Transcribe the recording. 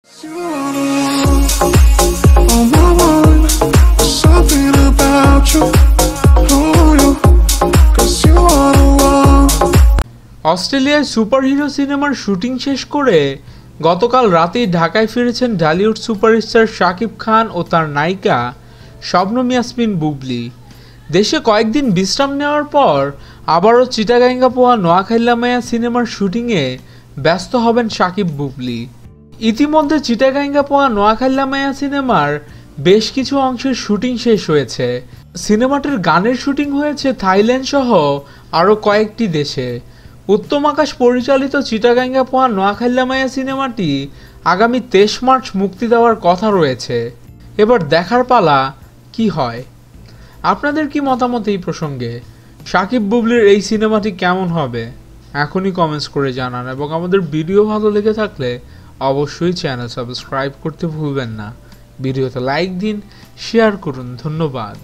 অস্ট্রেলিয়ায় সুপারহিরো সিনেমার শুটিং শেষ করে গতকাল রাতেই ঢাকায় ফিরেছেন ঢালিউড সুপারস্টার শাকিব খান ও তার নায়িকা শবনম ইয়াসমিন বুবলি। দেশে কয়েকদিন বিশ্রাম নেওয়ার পর আবারও চিটাগাঙ্গা পোয়া নোয়াখাইলা মায়া সিনেমার শুটিংয়ে ব্যস্ত হবেন শাকিব বুবলি। ইতিমধ্যে চিটাগাঙ্গা পোয়া নোয়াখাইলা মায়া সিনেমার বেশ কিছু অংশের শুটিং শেষ হয়েছে। সিনেমাটির গানের শুটিং হয়েছে থাইল্যান্ড সহ আরও কয়েকটি দেশে। উত্তম আকাশ পরিচালিত চিটাগাঙ্গা পোয়া নোয়াখাইলা মায়া সিনেমাটি আগামী 23 মার্চ মুক্তি দেওয়ার কথা রয়েছে। এবার দেখার পালা কি হয়। আপনাদের কি মতামত এই প্রসঙ্গে? শাকিব বুবলির এই সিনেমাটি কেমন হবে এখনই কমেন্টস করে জানান, এবং আমাদের ভিডিও ভালো লেগে থাকলে অবশ্যই চ্যানেল সাবস্ক্রাইব করতে ভুলবেন না। ভিডিওতে লাইক দিন, শেয়ার করুন। ধন্যবাদ।